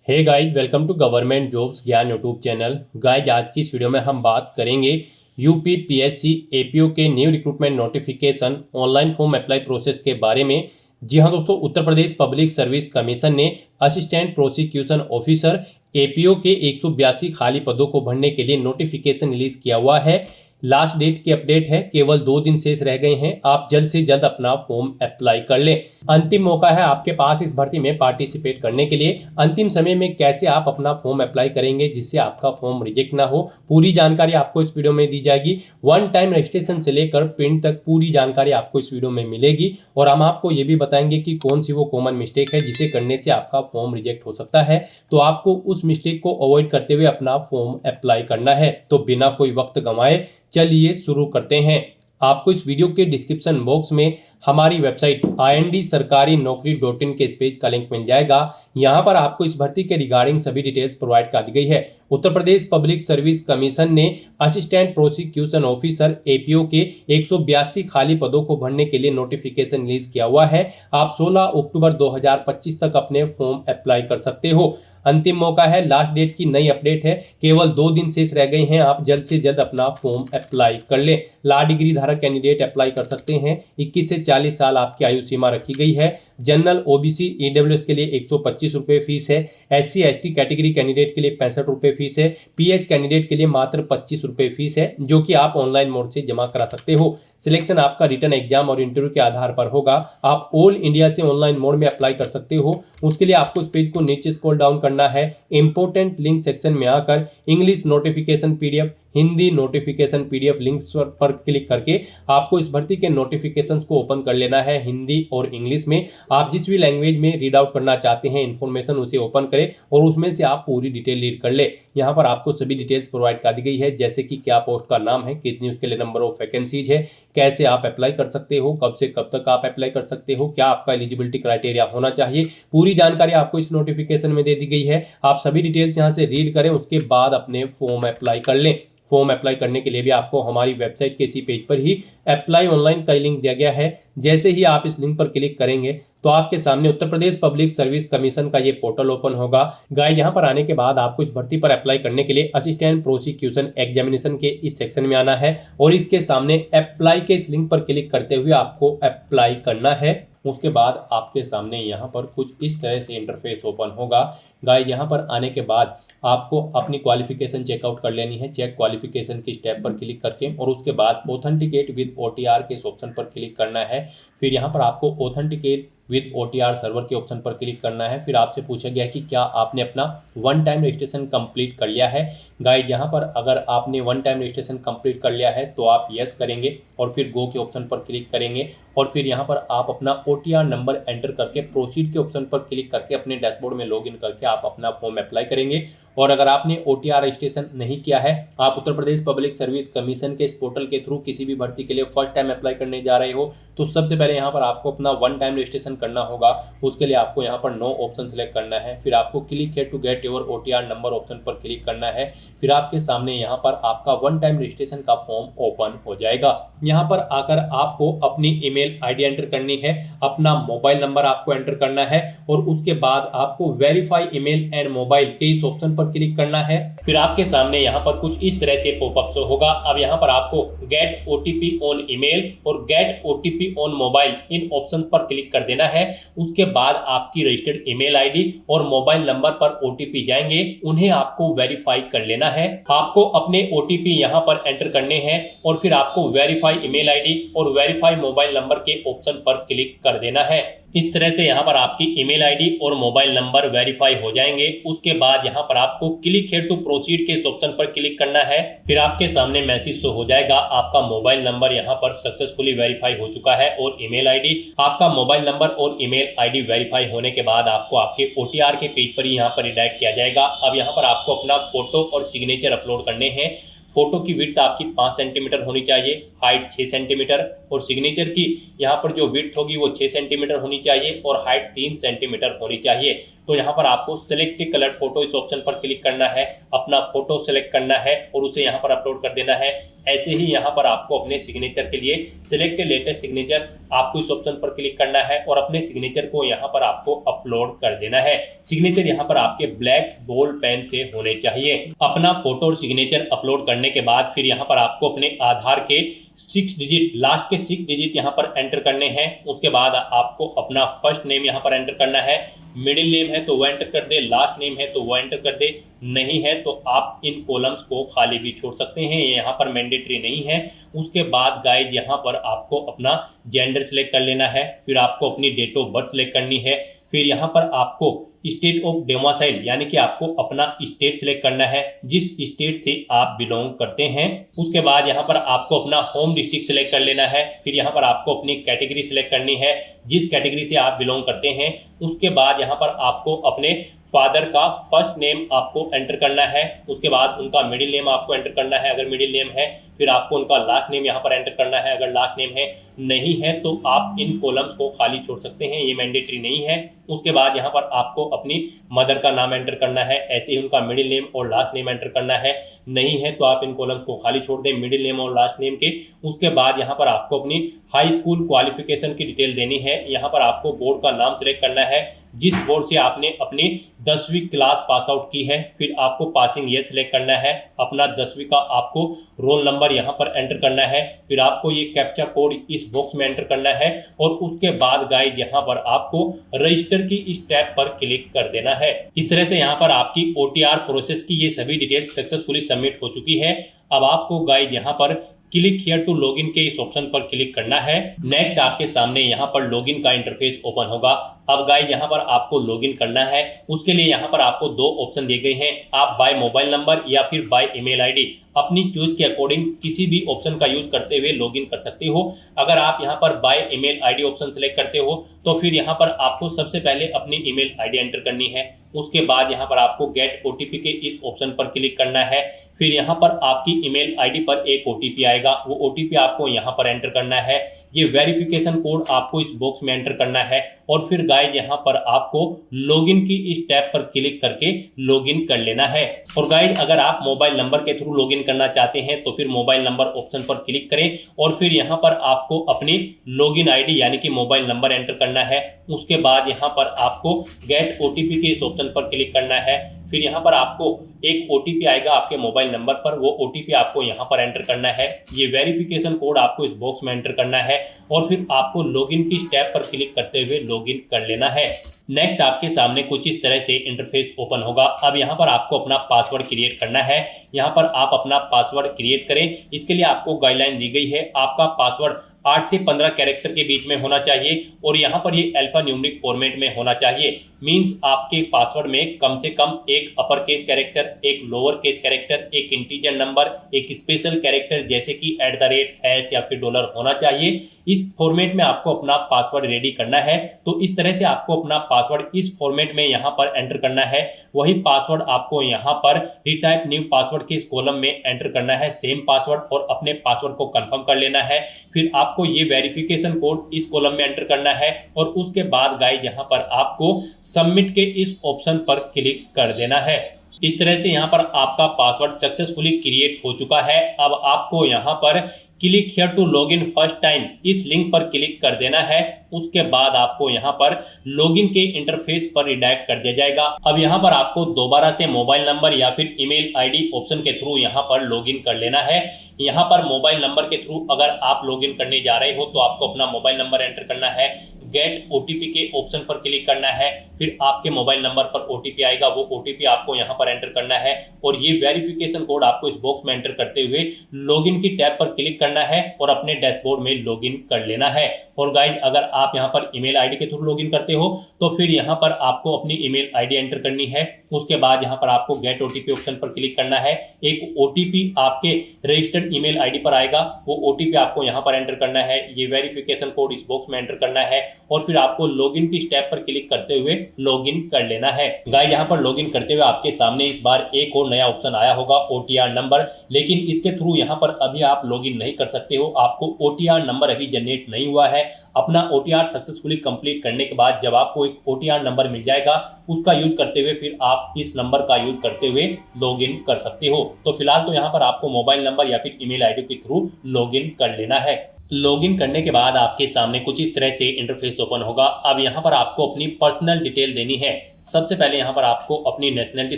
Hey guys, welcome to government jobs Gyan YouTube channel. Guys, आज की इस वीडियो में हम बात करेंगे यूपी पीएससी एपीओ के new recruitment notification online form apply process के बारे में। जी हाँ दोस्तों, Uttar Pradesh public service commission ने असिस्टेंट प्रोसिक्यूशन ऑफिसर एपीओ के 182 खाली पदों को भरने के लिए नोटिफिकेशन रिलीज किया हुआ है। लास्ट डेट की अपडेट है, केवल 2 दिन शेष रह गए हैं। आप जल्द से जल्द अपना फॉर्म अप्लाई कर लें। अंतिम मौका है आपके पास इस भर्ती में पार्टिसिपेट करने के लिए। अंतिम समय में कैसे आप अपना फॉर्म अप्लाई करेंगे जिससे आपका फॉर्म रिजेक्ट ना हो, पूरी जानकारी आपको इस वीडियो में दी जाएगी। वन टाइम रजिस्ट्रेशन से लेकर प्रिंट तक पूरी जानकारी आपको इस वीडियो में मिलेगी। और हम आपको ये भी बताएंगे कि कौन सी वो कॉमन मिस्टेक है जिसे करने से आपका फॉर्म रिजेक्ट हो सकता है। तो आपको उस मिस्टेक को अवॉइड करते हुए अपना फॉर्म अप्लाई करना है। तो बिना कोई वक्त गंवाए चलिए शुरू करते हैं। आपको इस वीडियो के डिस्क्रिप्शन बॉक्स में हमारी वेबसाइट IND-sarkari-naukri.in के इस पेज का लिंक मिल जाएगा। यहाँ पर आपको इस भर्ती के रिगार्डिंग सभी डिटेल्स प्रोवाइड कर दी गई है। उत्तर प्रदेश पब्लिक सर्विस कमीशन ने असिस्टेंट प्रोसिक्यूशन ऑफिसर एपीओ के 182 खाली पदों को भरने के लिए नोटिफिकेशन रिलीज किया हुआ है। आप 16 अक्टूबर 2025 तक अपने फॉर्म अप्लाई कर सकते हो। अंतिम मौका है, लास्ट डेट की नई अपडेट है, केवल 2 दिन शेष रह गए हैं। आप जल्द से जल्द अपना फॉर्म अप्लाई कर लें। लॉ डिग्री धारक कैंडिडेट अप्लाई कर सकते हैं। 21 से 40 साल आपकी आयु सीमा रखी गई है। जनरल, ओबीसी, ईडब्ल्यूएस के लिए 125 रुपये फीस है। SC ST कैटेगरी कैंडिडेट के लिए 65 रुपये फीस है। PH कैंडिडेट के लिए मात्र 25 रुपये फीस है, जो कि आप ऑनलाइन मोड से जमा करा सकते हो। सिलेक्शन आपका रिटर्न एग्जाम और इंटरव्यू के आधार पर होगा। आप ऑल इंडिया से ऑनलाइन मोड में अप्लाई कर सकते हो। उसके लिए आपको इस पेज को नीचे स्क्रॉल डाउन करना है। इंपोर्टेंट लिंक सेक्शन में आकर English notification PDF, Hindi notification PDF links पर क्लिक करके आपको इस भर्ती के नोटिफिकेशंस को ओपन कर लेना है, हिंदी और इंग्लिश में। आप जिस भी लैंग्वेज में रीड आउट करना चाहते हैं इन्फॉर्मेशन, उसे ओपन करें और उसमें से आप पूरी डिटेल रीड कर ले। यहाँ पर आपको सभी डिटेल्स प्रोवाइड कर दी गई है, जैसे कि क्या पोस्ट का नाम है, कितनी उसके लिए नंबर ऑफ वैकेंसीज है, कैसे आप अप्लाई कर सकते हो, कब से कब तक आप अप्लाई कर सकते हो, क्या आपका एलिजिबिलिटी क्राइटेरिया होना चाहिए। पूरी जानकारी आपको इस नोटिफिकेशन में दे दी गई है। आप सभी डिटेल्स यहाँ से रीड करें, उसके बाद अपने फॉर्म अप्लाई कर लें। फॉर्म अप्लाई करने के लिए भी आपको हमारी वेबसाइट के इसी पेज पर ही अप्लाई ऑनलाइन का लिंक दिया गया है। जैसे ही आप इस लिंक पर क्लिक करेंगे तो आपके सामने उत्तर प्रदेश पब्लिक सर्विस कमीशन का ये पोर्टल ओपन होगा। गाइस, यहाँ पर आने के बाद आपको इस भर्ती पर अप्लाई करने के लिए असिस्टेंट प्रोसिक्यूशन एग्जामिनेशन के इस सेक्शन में आना है और इसके सामने अप्लाई के इस लिंक पर क्लिक करते हुए आपको अप्लाई करना है। उसके बाद आपके सामने यहाँ पर कुछ इस तरह से इंटरफेस ओपन होगा। गाइस, यहाँ पर आने के बाद आपको अपनी क्वालिफिकेशन चेकआउट कर लेनी है। चेक क्वालिफिकेशन की स्टेप पर क्लिक करके और उसके बाद ऑथेंटिकेट विद OTR के इस ऑप्शन पर क्लिक करना है। फिर यहाँ पर आपको ऑथेंटिकेट विद OTR सर्वर के ऑप्शन पर क्लिक करना है। फिर आपसे पूछा गया है कि क्या आपने अपना वन टाइम रजिस्ट्रेशन कंप्लीट कर लिया है। गाइस, यहाँ पर अगर आपने वन टाइम रजिस्ट्रेशन कंप्लीट कर लिया है तो आप यस करेंगे और फिर गो के ऑप्शन पर क्लिक करेंगे और फिर यहाँ पर आप अपना OTR नंबर एंटर करके प्रोसीड के ऑप्शन पर क्लिक करके अपने डैशबोर्ड में लॉगिन करके आप अपना फॉर्म अप्लाई करेंगे। और अगर आपने OTR रजिस्ट्रेशन नहीं किया है, आप उत्तर प्रदेश पब्लिक सर्विस कमीशन के इस पोर्टल के थ्रू किसी भी भर्ती के लिए फर्स्ट टाइम अप्लाई करने जा रहे हो, तो सबसे पहले यहाँ पर आपको अपना वन टाइम रजिस्ट्रेशन करना होगा। उसके लिए आपको यहाँ पर नो ऑप्शन सेलेक्ट करना है। फिर आपको click here to get your OTR number option पर क्लिक करना है। फिर आपके सामने यहाँ पर आपका वन टाइम रजिस्ट्रेशन का फॉर्म ओपन हो जाएगा। यहाँ पर आकर आपको अपनी ईमेल ID एंटर करनी है, अपना मोबाइल नंबर आपको एंटर करना है और उसके बाद आपको वेरीफाई ईमेल एंड मोबाइल के इस ऑप्शन पर क्लिक करना है। फिर आपके सामने यहाँ पर कुछ इस तरह से पॉपअप शो होगा। अब यहाँ पर आपको गेट OTP ऑन ईमेल और गेट OTP ऑन मोबाइल इन ऑप्शन पर क्लिक कर देना है। उसके बाद आपकी रजिस्टर्ड ईमेल ID और मोबाइल नंबर पर OTP जाएंगे, उन्हें आपको वेरीफाई कर लेना है। आपको अपने OTP यहाँ पर एंटर करने हैं और फिर आपको वेरीफाई ईमेल ID और वेरीफाई मोबाइल नंबर के ऑप्शन पर क्लिक कर देना है। इस तरह से यहाँ पर आपकी ईमेल ID और मोबाइल नंबर वेरीफाई हो जाएंगे। उसके बाद यहाँ पर आपको क्लिक हियर टू प्रोसीड के इस ऑप्शन पर क्लिक करना है। फिर आपके सामने मैसेज शो हो जाएगा, आपका मोबाइल नंबर यहाँ पर सक्सेसफुली वेरीफाई हो चुका है और ईमेल ID। आपका मोबाइल नंबर और ईमेल ID वेरीफाई होने के बाद आपको आपके OTR के पेज पर ही यहाँ पर रिडायरेक्ट किया जाएगा। अब यहाँ पर आपको अपना फोटो और सिग्नेचर अपलोड करने हैं। फोटो की विड्थ आपकी 5 सेंटीमीटर होनी चाहिए, हाइट 6 सेंटीमीटर और सिग्नेचर की यहाँ पर जो विड्थ होगी वो 6 सेंटीमीटर होनी चाहिए और हाइट 3 सेंटीमीटर होनी चाहिए। तो यहाँ पर आपको सिलेक्ट कलर फोटो इस ऑप्शन पर क्लिक करना है, अपना फोटो सिलेक्ट करना है और उसे यहाँ पर अपलोड कर देना है। ऐसे ही यहाँ पर आपको अपने सिग्नेचर के लिए सिलेक्ट लेटेस्ट सिग्नेचर आपको इस ऑप्शन पर क्लिक करना है और अपने सिग्नेचर को यहाँ पर आपको अपलोड कर देना है। सिग्नेचर यहाँ पर आपके ब्लैक बोल्ड पेन से होने चाहिए। अपना फोटो और सिग्नेचर अपलोड करने के बाद फिर यहाँ पर आपको अपने आधार के 6 डिजिट लास्ट के 6 डिजिट यहाँ पर एंटर करने हैं। उसके बाद आपको अपना फर्स्ट नेम यहाँ पर एंटर करना है। मिडिल नेम है तो वो एंटर कर दे, लास्ट नेम है तो वो एंटर कर दे, नहीं है तो आप इन कॉलम्स को खाली भी छोड़ सकते हैं, ये यहाँ पर मैंडेटरी नहीं है। उसके बाद गाइज यहाँ पर आपको अपना जेंडर सेलेक्ट कर लेना है, फिर आपको अपनी डेट ऑफ बर्थ सेलेक्ट करनी है, फिर यहाँ पर आपको स्टेट ऑफ डोमिसाइल यानी कि आपको अपना स्टेट सेलेक्ट करना है, जिस स्टेट से आप बिलोंग करते हैं। उसके बाद यहाँ पर आपको अपना होम डिस्ट्रिक्ट सेलेक्ट कर लेना है, फिर यहाँ पर आपको अपनी कैटेगरी सेलेक्ट करनी है, जिस कैटेगरी से आप बिलोंग करते हैं। उसके बाद यहाँ पर आपको अपने फादर का फर्स्ट नेम आपको एंटर करना है, उसके बाद उनका मिडिल नेम आपको एंटर करना है अगर मिडिल नेम है, फिर आपको उनका लास्ट नेम यहाँ पर एंटर करना है अगर लास्ट नेम है, नहीं है तो आप इन कॉलम्स को खाली छोड़ सकते हैं, ये मैंडेटरी नहीं है। उसके बाद यहाँ पर आपको अपनी मदर का नाम एंटर करना है, ऐसे ही उनका मिडिल नेम और लास्ट नेम एंटर करना है, नहीं है तो आप इन कॉलम्स को खाली छोड़ दें मिडिल नेम और लास्ट नेम के। उसके बाद यहाँ पर आपको अपनी हाई स्कूल क्वालिफिकेशन की डिटेल देनी है, यहाँ पर आपको बोर्ड का नाम सेलेक्ट करना है, जिस बोर्ड से आपने अपनी 10वीं क्लास पास आउट की है, फिर आपको पासिंग ईयर सेलेक्ट करना है, अपना 10वीं का आपको रोल नंबर यहाँ पर एंटर करना है, फिर आपको ये कैप्चा कोड इस बॉक्स में एंटर करना है और उसके बाद गाइड यहाँ पर आपको रजिस्टर की इस टैब पर क्लिक कर देना है। इस तरह से यहाँ पर आपकी OTR प्रोसेस की ये सभी डिटेल सक्सेसफुली सबमिट हो चुकी है। अब आपको गाइड यहाँ पर क्लिक हियर टू लॉगिन के इस ऑप्शन पर क्लिक करना है। नेक्स्ट आपके सामने यहाँ पर लॉगिन का इंटरफेस ओपन होगा। अब गाइस यहाँ पर आपको लॉगिन करना है, उसके लिए यहाँ पर आपको 2 ऑप्शन दिए गए हैं, आप बाय मोबाइल नंबर या फिर बाय ईमेल आईडी अपनी चूज के अकॉर्डिंग किसी भी ऑप्शन का यूज करते हुए लॉगिन कर सकते हो। अगर आप यहाँ पर by email ID option select करते हो तो फिर यहाँ पर आपको सबसे पहले अपनी ईमेल आईडी एंटर करनी है, उसके बाद यहाँ पर आपको गेट OTP के इस ऑप्शन पर क्लिक करना है, फिर यहाँ पर आपकी ईमेल आईडी पर एक OTP आएगा, वो OTP आपको यहाँ पर एंटर करना है, ये वेरिफिकेशन कोड आपको इस बॉक्स में एंटर करना है और फिर गाइस यहाँ पर आपको लॉगिन की इस टैब पर क्लिक करके लॉगिन कर लेना है। और गाइस अगर आप मोबाइल नंबर के थ्रू लॉगिन करना चाहते हैं तो फिर मोबाइल नंबर ऑप्शन पर क्लिक करें और फिर यहाँ पर आपको अपनी लॉगिन आईडी यानी कि मोबाइल नंबर एंटर करना है, उसके बाद यहाँ पर आपको गेट OTP के इस ऑप्शन पर क्लिक करना है, फिर यहाँ पर आपको एक OTP आएगा आपके मोबाइल नंबर पर, वो OTP आपको यहाँ पर एंटर करना है, ये वेरिफिकेशन कोड आपको इस बॉक्स में एंटर करना है और फिर आपको लॉगिन की टैब पर क्लिक करते हुए लॉगिन कर लेना है। नेक्स्ट आपके सामने कुछ इस तरह से इंटरफेस ओपन होगा। अब यहाँ पर आपको अपना पासवर्ड क्रिएट करना है, यहाँ पर आप अपना पासवर्ड क्रिएट करें। इसके लिए आपको गाइडलाइन दी गई है, आपका पासवर्ड 8 से 15 कैरेक्टर के बीच में होना चाहिए और यहाँ पर ये अल्फा न्यूमेरिक फॉर्मेट में होना चाहिए। मींस आपके पासवर्ड में कम से कम एक अपर केस कैरेक्टर, एक लोअर केस कैरेक्टर, एक इंटीजर नंबर, एक स्पेशल कैरेक्टर जैसे कि @ या फिर $, होना चाहिए। इस फॉर्मेट में आपको अपना पासवर्ड रेडी करना है। तो इस तरह से आपको अपना पासवर्ड इस फॉर्मेट में यहाँ पर एंटर करना है। वही पासवर्ड आपको यहाँ पर रिटाइप न्यू पासवर्ड के इस कॉलम में एंटर करना है, सेम पासवर्ड, और अपने पासवर्ड को कंफर्म कर लेना है। फिर आपको ये वेरिफिकेशन कोड इस कॉलम में एंटर करना है और उसके बाद गाइस यहाँ पर आपको सबमिट के इस ऑप्शन पर क्लिक कर देना है। इस तरह से यहाँ पर आपका पासवर्ड सक्सेसफुली क्रिएट हो चुका है। अब आपको यहाँ पर click here to login first time इस लिंक पर क्लिक कर देना है। उसके बाद आपको यहाँ पर लॉगिन के इंटरफेस पर रिडायरेक्ट कर दिया जाएगा। अब यहाँ पर आपको दोबारा से मोबाइल नंबर या फिर ईमेल आईडी ऑप्शन के थ्रू यहाँ पर लॉगिन कर लेना है। यहाँ पर मोबाइल नंबर के थ्रू अगर आप लॉगिन करने जा रहे हो तो आपको अपना मोबाइल नंबर एंटर करना है, गेट OTP के ऑप्शन पर क्लिक करना है, फिर आपके मोबाइल नंबर पर OTP आएगा, वो OTP आपको यहाँ पर एंटर करना है और ये वेरिफिकेशन कोड आपको इस बॉक्स में एंटर करते हुए लॉगिन की टैब पर क्लिक करना है और अपने डैशबोर्ड में लॉगिन कर लेना है। और गाइस अगर आप यहाँ पर ईमेल आईडी के थ्रू लॉगिन करते हो तो फिर यहाँ पर आपको अपनी ईमेल आईडी एंटर करनी है। उसके बाद यहाँ पर आपको गेट OTP ऑप्शन पर क्लिक करना है, एक OTP आपके रजिस्टर्ड ईमेल आईडी पर आएगा, वो OTP आपको यहाँ पर एंटर करना है, ये वेरिफिकेशन कोड इस बॉक्स में एंटर करना है और फिर आपको लॉगिन की स्टेप पर क्लिक करते हुए लॉगिन कर लेना है। गाइस यहाँ पर लॉगिन करते हुए आपके सामने इस बार एक और नया ऑप्शन आया होगा, OTR नंबर, लेकिन इसके थ्रू यहाँ पर अभी आप लॉगिन नहीं कर सकते हो, आपको OTR नंबर अभी जनरेट नहीं हुआ है। अपना OTR सक्सेसफुली कंप्लीट करने के बाद जब आपको एक OTR नंबर मिल जाएगा, उसका यूज करते हुए फिर आप इस नंबर का यूज करते हुए लॉगिन कर सकते हो। तो फिलहाल तो यहाँ पर आपको मोबाइल नंबर या फिर ईमेल आईडी के थ्रू लॉगिन कर लेना है। लॉगिन करने के बाद आपके सामने कुछ इस तरह से इंटरफेस ओपन होगा। अब यहाँ पर आपको अपनी पर्सनल डिटेल देनी है। सबसे पहले यहाँ पर आपको अपनी नेशनलिटी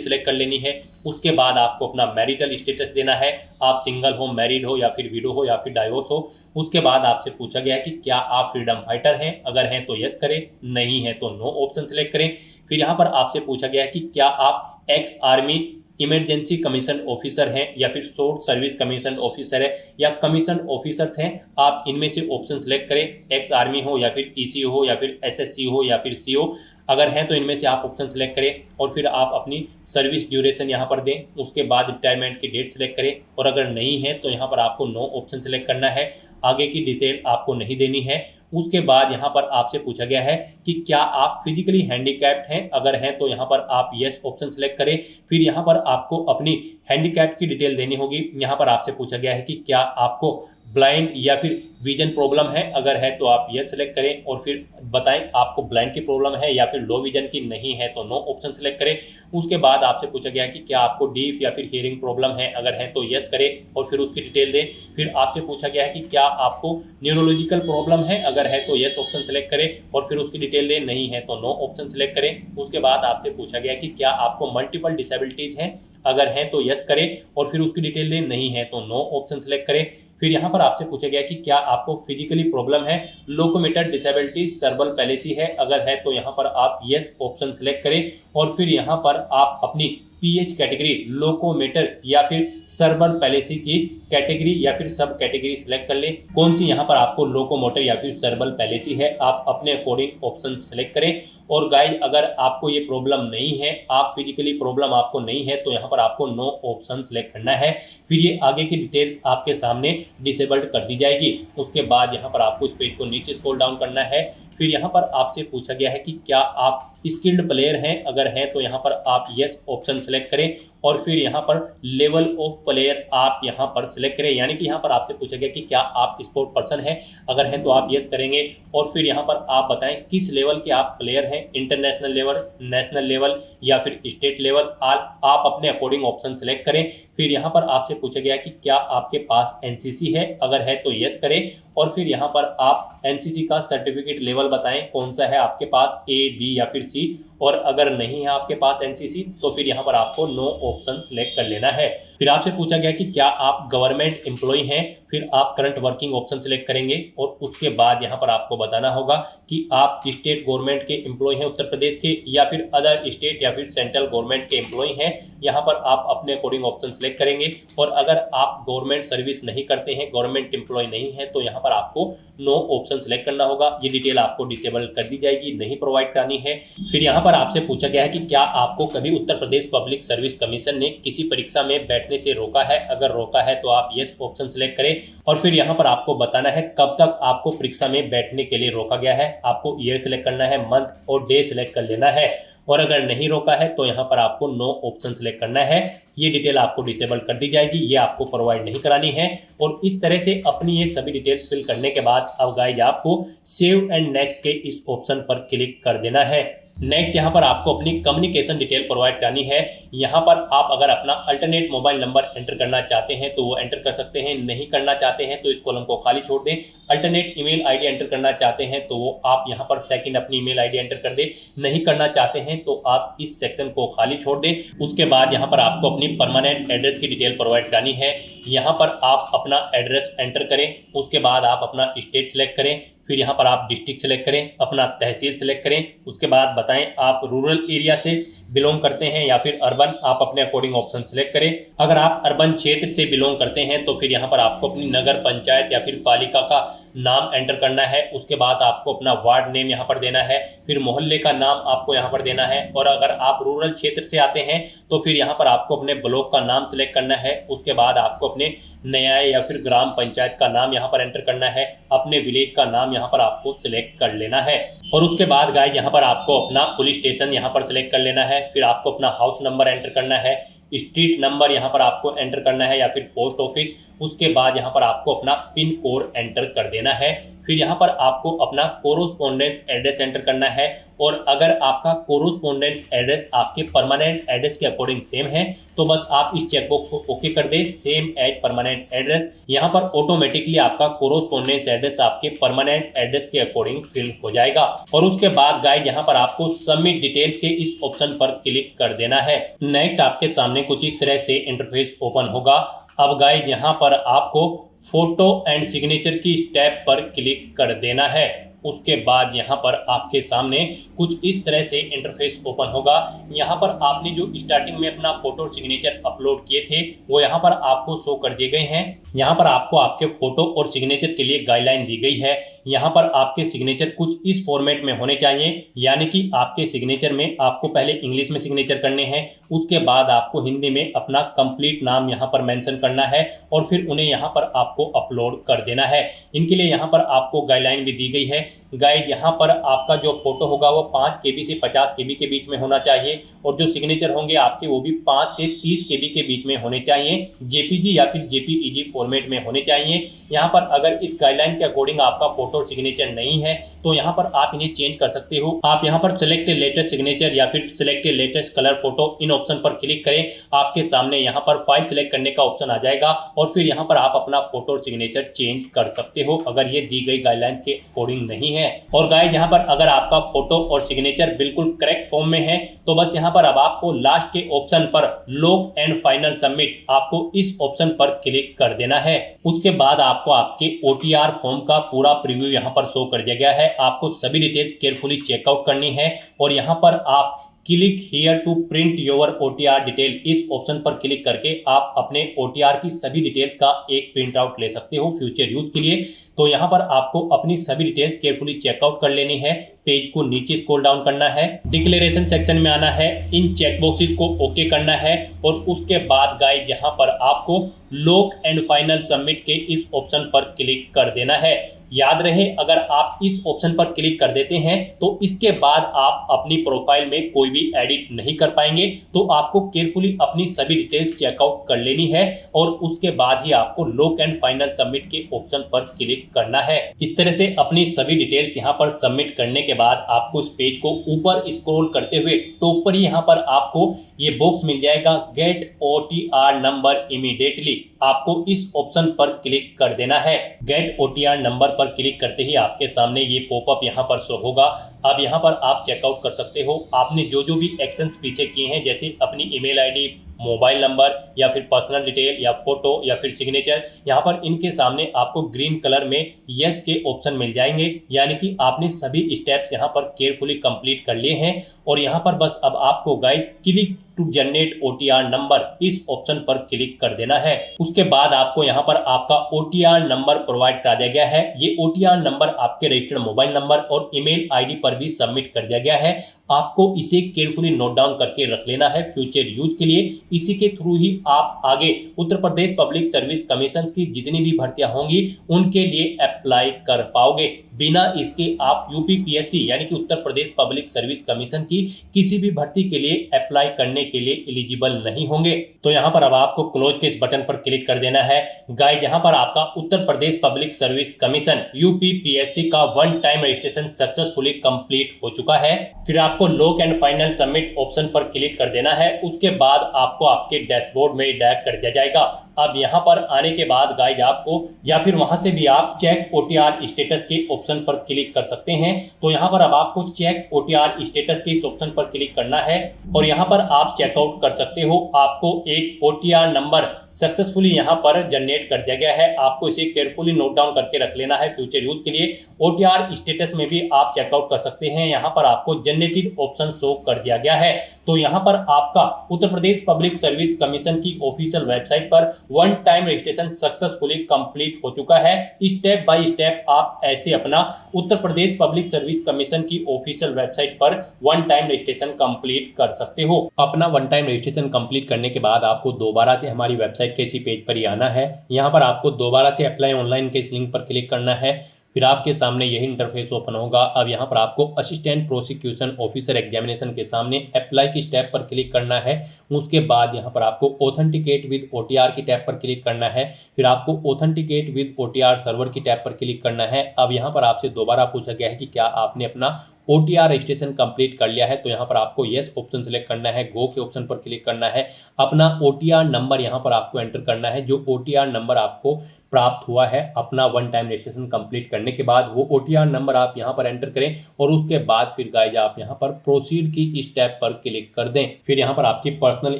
सिलेक्ट कर लेनी है। उसके बाद आपको अपना मैरिटल स्टेटस देना है, आप सिंगल हो, मैरिड हो या फिर विडो हो या फिर डाइवोर्स हो। उसके बाद आपसे पूछा गया है कि क्या आप फ्रीडम फाइटर हैं, अगर हैं तो यस करें, नहीं है तो नो ऑप्शन सिलेक्ट करें। फिर यहाँ पर आपसे पूछा गया है कि क्या आप ex army emergency commission officer हैं या फिर शॉर्ट सर्विस कमीशन ऑफिसर है या कमीशन ऑफिसर्स हैं, आप इनमें से ऑप्शन सेलेक्ट करें। एक्स आर्मी हो या फिर EC हो या फिर SSC हो या फिर CO, अगर हैं तो इनमें से आप ऑप्शन सेलेक्ट करें और फिर आप अपनी सर्विस ड्यूरेशन यहाँ पर दें। उसके बाद रिटायरमेंट की डेट सेलेक्ट करें और अगर नहीं है तो यहाँ पर आपको नो ऑप्शन सेलेक्ट करना है, आगे की डिटेल आपको नहीं देनी है। उसके बाद यहाँ पर आपसे पूछा गया है कि क्या आप फिजिकली हैंडीकैप्ड हैं, अगर हैं तो यहाँ पर आप यस ऑप्शन सेलेक्ट करें। फिर यहाँ पर आपको अपनी हैंडीकैप की डिटेल देनी होगी। यहाँ पर आपसे पूछा गया है कि क्या आपको ब्लाइंड या फिर विजन प्रॉब्लम है, अगर है तो आप यस सेलेक्ट करें और फिर बताएं आपको ब्लाइंड की प्रॉब्लम है या फिर लो विजन की, नहीं है तो नो ऑप्शन सेलेक्ट करें। उसके बाद आपसे पूछा गया है कि क्या आपको डीफ या फिर हियरिंग प्रॉब्लम है, अगर है तो यस करें और फिर उसकी डिटेल दें। फिर आपसे पूछा गया है कि क्या आपको न्यूरोलॉजिकल प्रॉब्लम है, अगर है तो यस ऑप्शन सेलेक्ट करें और फिर उसकी डिटेल दें, नहीं है तो नो ऑप्शन सेलेक्ट करें। उसके बाद आपसे पूछा गया कि क्या आपको मल्टीपल डिसेबिलिटीज हैं, अगर हैं तो यस करें और फिर उसकी डिटेल दें, नहीं है तो नो ऑप्शन सेलेक्ट करें। फिर यहाँ पर आपसे पूछा गया कि क्या आपको फिजिकली प्रॉब्लम है, लोकोमोटर डिसेबिलिटी, सर्बल पैलेसी है, अगर है तो यहाँ पर आप यस ऑप्शन सेलेक्ट करें और फिर यहाँ पर आप अपनी PH कैटेगरी, लोकोमोटर या फिर सर्बल पैलेसी की कैटेगरी या फिर सब कैटेगरी सिलेक्ट कर लें। कौन सी यहाँ पर आपको लोकोमोटर या फिर सर्बल पैलेसी है, आप अपने अकॉर्डिंग ऑप्शन सेलेक्ट करें। और गाइस, अगर आपको ये प्रॉब्लम नहीं है, आप फिजिकली प्रॉब्लम आपको नहीं है, तो यहाँ पर आपको नो ऑप्शन सेलेक्ट करना है। फिर ये आगे की डिटेल्स आपके सामने डिसेबल्ड कर दी जाएगी। उसके बाद यहाँ पर आपको इस पेज को नीचे स्क्रॉल डाउन करना है। फिर यहाँ पर आपसे पूछा गया है कि क्या आप स्किल्ड प्लेयर हैं, अगर हैं तो यहाँ पर आप यस ऑप्शन सेलेक्ट करें और फिर यहाँ पर लेवल ऑफ प्लेयर आप यहाँ पर सिलेक्ट करें। यानी कि यहाँ पर आपसे पूछा गया कि क्या आप स्पोर्ट पर्सन हैं, अगर हैं तो आप यस करेंगे और फिर यहाँ पर आप बताएं किस लेवल के आप प्लेयर हैं, इंटरनेशनल लेवल, नेशनल लेवल या फिर स्टेट लेवल, आप अपने अकॉर्डिंग ऑप्शन सेलेक्ट करें। फिर यहाँ पर आपसे पूछा गया कि क्या आपके पास NCC है, अगर है तो यस करें और फिर यहाँ पर आप NCC का सर्टिफिकेट लेवल बताएं कौन सा है आपके पास, A, B या फिर C, और अगर नहीं है आपके पास NCC तो फिर यहाँ पर आपको नो ऑप्शन सेलेक्ट कर लेना है। फिर आपसे पूछा गया कि क्या आप गवर्नमेंट एम्प्लॉय हैं, फिर आप करंट वर्किंग ऑप्शन सेलेक्ट करेंगे और उसके बाद यहाँ पर आपको बताना होगा कि आप स्टेट गवर्नमेंट के एम्प्लॉय हैं उत्तर प्रदेश के या फिर अदर स्टेट या फिर सेंट्रल गवर्नमेंट के एम्प्लॉय हैं। यहाँ पर आप अपने अकॉर्डिंग ऑप्शन सेलेक्ट करेंगे और अगर आप गवर्नमेंट सर्विस नहीं करते हैं, गवर्नमेंट एम्प्लॉय नहीं है, तो यहाँ पर आपको नो ऑप्शन सेलेक्ट करना होगा। ये डिटेल आपको डिसेबल कर दी जाएगी, नहीं प्रोवाइड करानी है। फिर यहाँ पर आपसे पूछा गया है कि क्या आपको कभी उत्तर प्रदेश पब्लिक सर्विस कमीशन ने किसी परीक्षा में बैठने से रोका है, अगर रोका है तो आप यस ऑप्शन सेलेक्ट करें और फिर यहाँ पर आपको बताना है कब तक आपको परीक्षा में बैठने के लिए रोका गया है। आपको ईयर सेलेक्ट करना है, मंथ और डे सेलेक्ट कर लेना है और अगर नहीं रोका है तो यहाँ पर आपको नो ऑप्शन सेलेक्ट करना है। ये डिटेल आपको डिसेबल कर दी जाएगी, ये आपको प्रोवाइड नहीं करानी है। और इस तरह से अपनी ये सभी डिटेल्स फिल करने के बाद अब गाइज आपको सेव एंड नेक्स्ट के इस ऑप्शन पर क्लिक कर देना है। नेक्स्ट यहाँ पर आपको अपनी कम्युनिकेशन डिटेल प्रोवाइड करनी है। यहाँ पर आप अगर अपना अल्टरनेट मोबाइल नंबर एंटर करना चाहते हैं तो वो एंटर कर सकते हैं, नहीं करना चाहते हैं तो इस कॉलम को खाली छोड़ दें। अल्टरनेट ईमेल आईडी एंटर करना चाहते हैं तो वो आप यहाँ पर सेकंड अपनी ईमेल आईडी एंटर कर दें, नहीं करना चाहते हैं तो आप इस सेक्शन को खाली छोड़ दें। उसके बाद यहाँ पर आपको अपनी परमानेंट एड्रेस की डिटेल प्रोवाइड करनी है। यहाँ पर आप अपना एड्रेस एंटर करें, उसके बाद आप अपना स्टेट सेलेक्ट करें, फिर यहाँ पर आप डिस्ट्रिक्ट सेलेक्ट करें, अपना तहसील सेलेक्ट करें। उसके बाद बताएं आप रूरल एरिया से बिलोंग करते हैं या फिर अर्बन, आप अपने अकॉर्डिंग ऑप्शन सेलेक्ट करें। अगर आप अर्बन क्षेत्र से बिलोंग करते हैं तो फिर यहाँ पर आपको अपनी नगर पंचायत या फिर पालिका का नाम एंटर करना है। उसके बाद आपको अपना वार्ड नेम यहाँ पर देना है, फिर मोहल्ले का नाम आपको यहाँ पर देना है। और अगर आप रूरल क्षेत्र से आते हैं तो फिर यहाँ पर आपको अपने ब्लॉक का नाम सेलेक्ट करना है। उसके बाद आपको अपने न्याय या फिर ग्राम पंचायत का नाम यहाँ पर एंटर करना है, अपने विलेज का नाम यहाँ पर आपको सिलेक्ट कर लेना है। और उसके बाद गाइस यहाँ पर आपको अपना पुलिस स्टेशन यहाँ पर सिलेक्ट कर लेना है, फिर आपको अपना हाउस नंबर एंटर करना है, स्ट्रीट नंबर यहाँ पर आपको एंटर करना है या फिर पोस्ट ऑफिस। उसके बाद यहाँ पर आपको अपना पिन कोड एंटर कर देना है। फिर यहाँ पर आपको अपना कोरोस्पोंडेंस एड्रेस एंटर करना है, और अगर आपका कोरोस्पोंडेंस एड्रेस आपके परमानेंट एड्रेस के अकॉर्डिंग सेम है तो बस आप इस चेकबॉक्स को ओके कर दें, सेम एज परमानेंट एड्रेस। यहाँ पर ऑटोमेटिकली आपका कोरोस्पोंडेंस एड्रेस आपके परमानेंट एड्रेस के अकॉर्डिंग फिल हो जाएगा। और उसके बाद गाइस यहाँ पर आपको सबमिट डिटेल्स के इस ऑप्शन पर क्लिक कर देना है। नेक्स्ट आपके सामने कुछ इस तरह से इंटरफेस ओपन होगा। अब गाइस यहाँ पर आपको फोटो एंड सिग्नेचर की स्टेप पर क्लिक कर देना है। उसके बाद यहाँ पर आपके सामने कुछ इस तरह से इंटरफेस ओपन होगा। यहाँ पर आपने जो स्टार्टिंग में अपना फोटो और सिग्नेचर अपलोड किए थे वो यहाँ पर आपको शो कर दिए गए हैं। यहाँ पर आपको आपके फोटो और सिग्नेचर के लिए गाइडलाइन दी गई है। यहाँ पर आपके सिग्नेचर कुछ इस फॉर्मेट में होने चाहिए, यानी कि आपके सिग्नेचर में आपको पहले इंग्लिश में सिग्नेचर करने हैं, उसके बाद आपको हिंदी में अपना कंप्लीट नाम यहाँ पर मेंशन करना है और फिर उन्हें यहाँ पर आपको अपलोड कर देना है। इनके लिए यहाँ पर आपको गाइडलाइन भी दी गई है। गाइड यहाँ पर आपका जो फोटो होगा वो 5 KB से 50 KB के बीच में होना चाहिए, और जो सिग्नेचर होंगे आपके वो भी 5 से 30 KB के बीच में होने चाहिए, JPG या फिर JPEG फॉर्मेट में होने चाहिए। यहाँ पर अगर इस गाइडलाइन के अकॉर्डिंग आपका फोटो और सिग्नेचर नहीं है तो यहाँ पर आप इन्हें चेंज कर सकते हो। आप यहाँ पर सेलेक्ट लेटेस्ट सिग्नेचर या फिर सेलेक्ट लेटेस्ट कलर फोटो इन ऑप्शन पर क्लिक करें। आपके सामने यहाँ पर फाइल सिलेक्ट करने का ऑप्शन आ जाएगा और फिर यहाँ पर आप अपना फोटो और सिग्नेचर चेंज कर सकते हो अगर ये दी गई गाइडलाइन के अकॉर्डिंग नहीं है। और गाइस यहाँ पर अगर आपका फोटो और सिग्नेचर बिल्कुल करेक्ट फॉर्म में है तो बस यहाँ पर अब आपको लास्ट के ऑप्शन पर लॉक एंड फाइनल सबमिट, आपको इस ऑप्शन पर क्लिक कर देना है। उसके बाद आपको आपके OTR फॉर्म का पूरा प्रीव्यू यहाँ पर शो कर दिया गया है। आपको सभी डिटेल्स केयरफुली चेकआउट करनी है और यहाँ पर आप click here to print your OTR detail, इस ऑप्शन पर क्लिक करके आप अपने OTR की सभी डिटेल्स का एक प्रिंट आउट ले सकते हो फ्यूचर यूज के लिए। तो यहाँ पर आपको अपनी सभी डिटेल्स केयरफुली चेकआउट कर लेनी है। पेज को नीचे स्क्रॉल डाउन करना है, डिक्लेरेशन सेक्शन में आना है, इन चेक बॉक्सेस को ओके करना है और उसके बाद गाइस यहाँ पर आपको लॉक एंड फाइनल सबमिट के इस ऑप्शन पर क्लिक कर देना है। याद रहे अगर आप इस ऑप्शन पर क्लिक कर देते हैं तो इसके बाद आप अपनी प्रोफाइल में कोई भी एडिट नहीं कर पाएंगे। तो आपको केयरफुली अपनी सभी डिटेल्स चेकआउट कर लेनी है और उसके बाद ही आपको लॉक एंड फाइनल सबमिट के ऑप्शन पर क्लिक करना है। इस तरह से अपनी सभी डिटेल्स यहाँ पर सबमिट करने के बाद आपको इस पेज को ऊपर स्क्रॉल करते हुए टॉप पर ही यहाँ पर आपको ये बॉक्स मिल जाएगा, गेट OTR नंबर इमीडिएटली। आपको इस ऑप्शन पर क्लिक कर देना है। गेट OTR नंबर पर क्लिक करते ही आपके सामने ये पॉपअप यहाँ पर शो होगा। अब यहाँ पर आप चेकआउट कर सकते हो आपने जो जो भी एक्शंस पीछे किए हैं, जैसे अपनी ईमेल आईडी, मोबाइल नंबर या फिर पर्सनल डिटेल या फोटो या फिर सिग्नेचर, यहाँ पर इनके सामने आपको ग्रीन कलर में यस के ऑप्शन मिल जाएंगे, यानी कि आपने सभी स्टेप्स यहाँ पर केयरफुली कंप्लीट कर लिए हैं। और यहाँ पर बस अब आपको guide click to generate OTR number, इस ऑप्शन पर क्लिक कर देना है। उसके बाद आपको यहाँ पर आपका OTR नंबर प्रोवाइड करा दिया गया है। ये OTR नंबर आपके रजिस्टर्ड मोबाइल नंबर और ईमेल आईडी पर भी सबमिट कर दिया गया है। आपको इसे केयरफुली नोट डाउन करके रख लेना है फ्यूचर यूज के लिए। इसी के थ्रू ही आप आगे उत्तर प्रदेश पब्लिक सर्विस कमीशन की जितनी भी भर्तियां होंगी उनके लिए अप्लाई कर पाओगे। बिना इसके आप UPPSC यानी कि उत्तर प्रदेश पब्लिक सर्विस कमीशन की किसी भी भर्ती के लिए अप्लाई करने के लिए एलिजिबल नहीं होंगे। तो यहाँ पर अब आपको क्लोज के इस बटन पर क्लिक कर देना है। गाइस यहाँ पर आपका उत्तर Pradesh public service commission UPPSC का one time registration successfully complete हो चुका है। फिर आपको lock and final submit option पर क्लिक कर देना है। उसके बाद आपको आपके डैशबोर्ड में डायरेक्ट कर दिया जाएगा। अब यहाँ पर आने के बाद गाइड आपको या फिर वहां से भी आप चेक OTR स्टेटस के ऑप्शन पर क्लिक कर सकते हैं। तो यहाँ पर अब आपको चेक OTR स्टेटस के इस ऑप्शन पर क्लिक करना है और यहाँ पर आप चेकआउट कर सकते हो। आपको एक OTR नंबर सक्सेसफुली यहाँ पर जनरेट कर दिया गया है। आपको इसे केयरफुली नोट डाउन करके रख लेना है फ्यूचर यूज के लिए। OTR स्टेटस में भी आप चेकआउट कर सकते हैं। यहाँ पर आपको जनरेटेड ऑप्शन शो कर दिया गया है। तो यहाँ पर आपका उत्तर प्रदेश पब्लिक सर्विस कमीशन की ऑफिशियल वेबसाइट पर one time registration successfully complete हो चुका है। स्टेप बाय स्टेप आप ऐसे अपना उत्तर प्रदेश पब्लिक सर्विस कमीशन की ऑफिशियल वेबसाइट पर वन टाइम रजिस्ट्रेशन कंप्लीट कर सकते हो। अपना वन टाइम रजिस्ट्रेशन कंप्लीट करने के बाद आपको दोबारा से हमारी वेबसाइट के इसी पेज पर ही आना है। यहाँ पर आपको दोबारा से अप्लाई ऑनलाइन के इस लिंक पर क्लिक करना है। फिर आपके सामने यही इंटरफेस ओपन होगा। अब यहाँ पर आपको असिस्टेंट प्रोसिक्यूशन ऑफिसर एग्जामिनेशन के सामने अप्लाई की स्टेप पर क्लिक करना है। उसके बाद यहाँ पर आपको ऑथेंटिकेट विद OTR की टैब पर क्लिक करना है। फिर आपको ऑथेंटिकेट विद OTR सर्वर की टैब पर क्लिक करना है। अब यहाँ पर आपसे दोबारा पूछा गया है कि क्या आपने अपना OTR रजिस्ट्रेशन कंप्लीट कर लिया है, तो यहाँ पर आपको यस ऑप्शन सेलेक्ट करना है, गो के ऑप्शन पर क्लिक करना है, अपना OTR नंबर यहाँ पर आपको एंटर करना है। जो OTR नंबर आपको प्राप्त हुआ है अपना वन टाइम रजिस्ट्रेशन कंप्लीट करने के बाद, वो OTR नंबर आप यहाँ पर एंटर करें और उसके बाद फिर गाइज आप यहाँ पर प्रोसीड की स्टेप पर क्लिक कर दें। फिर यहाँ पर आपकी पर्सनल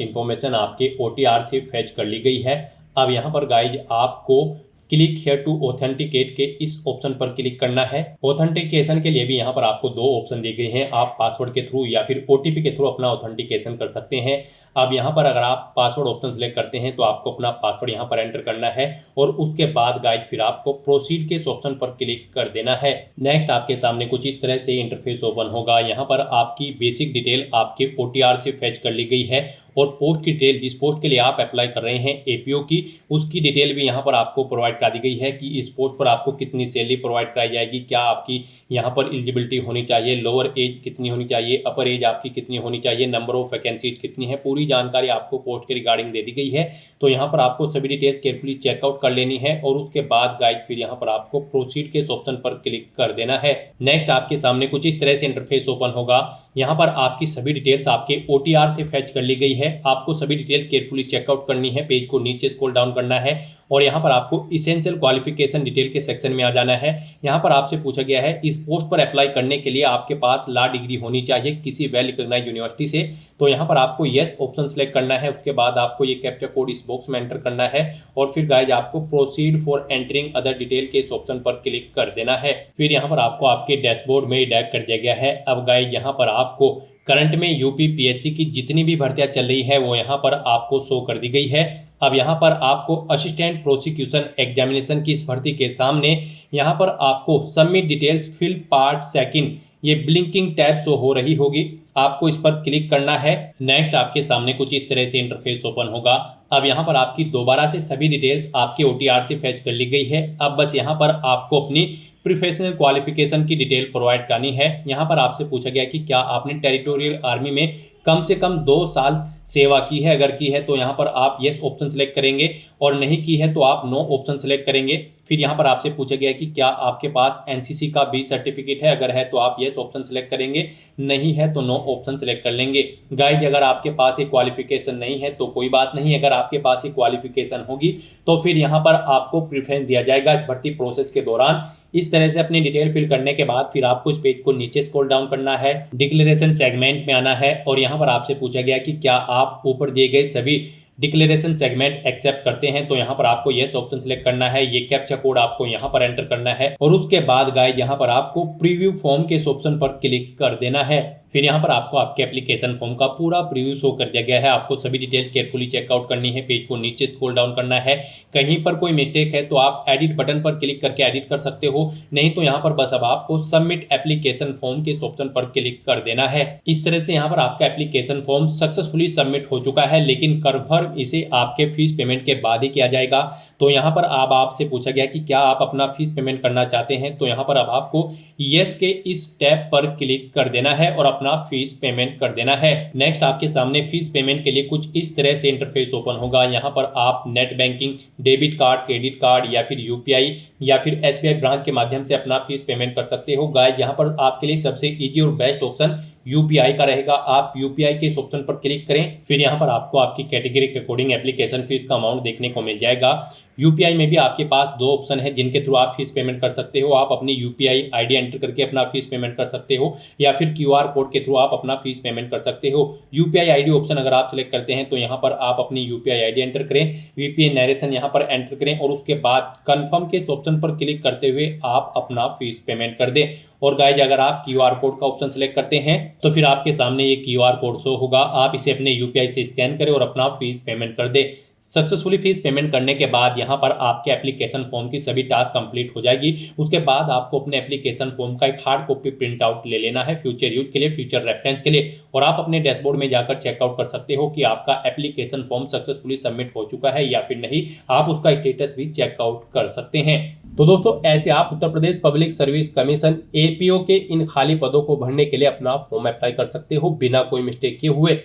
इंफॉर्मेशन आपके OTR से फैच कर ली गई है। अब यहाँ पर गाइज आपको क्लिक हियर टू ऑथेंटिकेट के इस ऑप्शन पर क्लिक करना है। ऑथेंटिकेशन के लिए भी यहाँ पर आपको दो ऑप्शन दिए गए हैं, आप पासवर्ड के थ्रू या फिर OTP के थ्रू अपना ऑथेंटिकेशन कर सकते हैं। अब यहाँ पर अगर आप पासवर्ड ऑप्शन सेलेक्ट करते हैं तो आपको अपना पासवर्ड यहाँ पर एंटर करना है और उसके बाद गाइड फिर आपको प्रोसीड के इस ऑप्शन पर क्लिक कर देना है। नेक्स्ट आपके सामने कुछ इस तरह से इंटरफेस ओपन होगा। यहाँ पर आपकी बेसिक डिटेल आपके OTR से फैच कर ली गई है और पोस्ट की डिटेल, जिस पोस्ट के लिए आप अप्लाई कर रहे हैं APO की, उसकी डिटेल भी यहाँ पर आपको प्रोवाइड करा दी गई है कि इस पोस्ट पर आपको कितनी सैलरी प्रोवाइड कराई जाएगी, क्या आपकी यहाँ पर एलिजिबिलिटी होनी चाहिए, लोअर एज कितनी होनी चाहिए, अपर एज आपकी कितनी होनी चाहिए, नंबर ऑफ वैकेंसीज कितनी है, पूरी जानकारी आपको पोस्ट के रिगार्डिंग दे दी गई है। तो यहाँ पर आपको सभी डिटेल्स केयरफुली चेकआउट कर लेनी है और उसके बाद गाइड फिर यहाँ पर आपको प्रोसीड के इस ऑप्शन पर क्लिक कर देना है। नेक्स्ट आपके सामने कुछ इस तरह से इंटरफेस ओपन होगा। यहाँ पर आपकी सभी डिटेल्स आपके OTR से फैच कर ली गई है। आपको सभी डिटेल केयरफुली चेकआउट करनी है, पेज को नीचे स्क्रॉल डाउन करना है और यहाँ पर आपको इसेंशियल क्वालिफिकेशन डिटेल के सेक्शन में आ जाना है। यहाँ पर आपसे पूछा गया है इस पोस्ट पर अप्लाई करने के लिए आपके पास लॉ डिग्री होनी चाहिए किसी वेल रिकॉग्नाइज्ड यूनिवर्सिटी से, तो यहाँ पर आपको यस ऑप्शन सेलेक्ट करना है। उसके बाद आपको ये कैप्चा कोड इस बॉक्स में एंटर करना है और फिर गाइज आपको proceed for entering other detail के इस ऑप्शन पर क्लिक कर देना है। फिर यहाँ पर आपको आपके डैशबोर्ड में डायरेक्ट कर दिया गया है। अब गाइज यहाँ पर आपको करंट में यूपी PSC की जितनी भी भर्तियां चल रही है वो यहाँ पर आपको शो कर दी गई है। अब यहाँ पर आपको असिस्टेंट प्रोसिक्यूशन एग्जामिनेशन की इस भर्ती के सामने यहाँ पर आपको submit details fill part second, ये ब्लिंकिंग टैब शो हो रही होगी, आपको इस पर क्लिक करना है। नेक्स्ट आपके सामने कुछ इस तरह से इंटरफेस ओपन होगा। अब यहाँ पर आपकी दोबारा से सभी डिटेल्स आपके OTR से फैच कर ली गई है। अब बस यहाँ पर आपको अपनी प्रोफेशनल क्वालिफिकेशन की डिटेल प्रोवाइड करनी है। यहाँ पर आपसे पूछा गया कि क्या आपने टेरिटोरियल आर्मी में कम से कम 2 साल सेवा की है, अगर की है तो यहाँ पर आप यस ऑप्शन सेलेक्ट करेंगे और नहीं की है तो आप नो ऑप्शन सेलेक्ट करेंगे। फिर यहाँ पर आपसे पूछा गया कि क्या आपके पास NCC का B सर्टिफिकेट है, अगर है तो आप यस ऑप्शन सेलेक्ट करेंगे, नहीं है तो नो ऑप्शन सेलेक्ट कर लेंगे। गाइज अगर आपके पास ये क्वालिफिकेशन नहीं है तो कोई बात नहीं, अगर आपके पास ये क्वालिफिकेशन होगी तो फिर यहाँ पर आपको प्रेफरेंस दिया जाएगा इस भर्ती प्रोसेस के दौरान। इस तरह से अपनी डिटेल फिल करने के बाद फिर आपको इस पेज को नीचे स्क्रॉल डाउन करना है, डिक्लेरेशन सेगमेंट में आना है और यहाँ पर आपसे पूछा गया कि क्या आप ऊपर दिए गए सभी डिक्लेरेशन सेगमेंट एक्सेप्ट करते हैं, तो यहाँ पर आपको यस ऑप्शन सेलेक्ट करना है। ये कैप्चा कोड आपको यहाँ पर एंटर करना है और उसके बाद गाइस यहाँ पर आपको प्रीव्यू फॉर्म के इस ऑप्शन पर क्लिक कर देना है। फिर यहाँ पर आपको आपके एप्लीकेशन फॉर्म का पूरा प्रीव्यू शो कर दिया गया है। आपको सभी डिटेल्स केयरफुली चेकआउट करनी है, पेज को नीचे स्क्रॉल डाउन करना है। कहीं पर कोई मिस्टेक है तो आप एडिट बटन पर क्लिक करके एडिट कर सकते हो, नहीं तो यहाँ पर बस अब आपको सबमिट एप्लीकेशन फॉर्म के इस ऑप्शन पर क्लिक कर देना है। इस तरह से यहाँ पर आपका एप्लीकेशन फॉर्म सक्सेसफुली सबमिट हो चुका है, लेकिन कंफर्म इसे आपके फीस पेमेंट के बाद ही किया जाएगा। तो यहाँ पर अब आपसे पूछा गया कि क्या आप अपना फीस पेमेंट करना चाहते हैं, तो यहाँ पर अब आपको यस के इस टैब पर क्लिक कर देना है और अपना फीस पेमेंट कर देना है। नेक्स्ट आपके सामने फीस पेमेंट के लिए कुछ इस तरह से इंटरफेस ओपन होगा। यहाँ पर आप net banking, debit card, credit card या फिर UPI या फिर SBI ब्रांच के माध्यम से अपना फीस पेमेंट कर सकते हो। गाइस यहाँ पर आपके लिए सबसे इजी और बेस्ट ऑप्शन UPI का रहेगा। आप UPI के इस ऑप्शन पर क्लिक करें, फिर यहाँ पर आपको आपकी कैटेगरी के अकॉर्डिंग एप्लीकेशन फीस का अमाउंट देखने को मिल जाएगा। UPI में भी आपके पास 2 ऑप्शन है जिनके थ्रू आप फीस पेमेंट कर सकते हो। आप अपनी UPI ID एंटर करके अपना फीस पेमेंट कर सकते हो या फिर QR कोड के थ्रू आप अपना फीस पेमेंट कर सकते हो। UPI ID ऑप्शन अगर आप सिलेक्ट करते हैं तो यहाँ पर आप अपनी UPI ID एंटर करें, VPN नरेशन यहाँ पर एंटर करें और उसके बाद कन्फर्म के इस ऑप्शन पर क्लिक करते हुए आप अपना फीस पेमेंट कर दें। और गाइज अगर आप QR कोड का ऑप्शन सेलेक्ट करते हैं तो फिर आपके सामने ये QR कोड शो होगा। आप इसे अपने UPI से स्कैन करें और अपना फीस पेमेंट कर दें। सक्सेसफुली फीस पेमेंट करने के बाद यहाँ पर आपके एप्लीकेशन फॉर्म की सभी टास्क कंप्लीट हो जाएगी। उसके बाद आपको अपने एप्लीकेशन फॉर्म का एक हार्ड कॉपी प्रिंट आउट ले लेना है फ्यूचर यूज के लिए, फ्यूचर रेफरेंस के लिए, और आप अपने डैशबोर्ड में जाकर चेकआउट कर सकते हो कि आपका एप्लीकेशन फॉर्म सक्सेसफुली सबमिट हो चुका है या फिर नहीं। आप उसका स्टेटस भी चेकआउट कर सकते हैं। तो दोस्तों ऐसे आप उत्तर Pradesh public service commission APO के इन खाली पदों को भरने के लिए अपना फॉर्म अप्लाई कर सकते हो बिना कोई मिस्टेक किए हुए।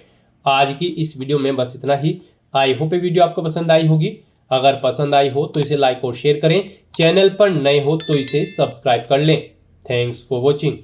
आज की इस वीडियो में बस इतना ही। आई होप ये वीडियो आपको पसंद आई होगी। अगर पसंद आई हो तो इसे लाइक और शेयर करें। चैनल पर नए हो तो इसे सब्सक्राइब कर लें। Thanks for watching.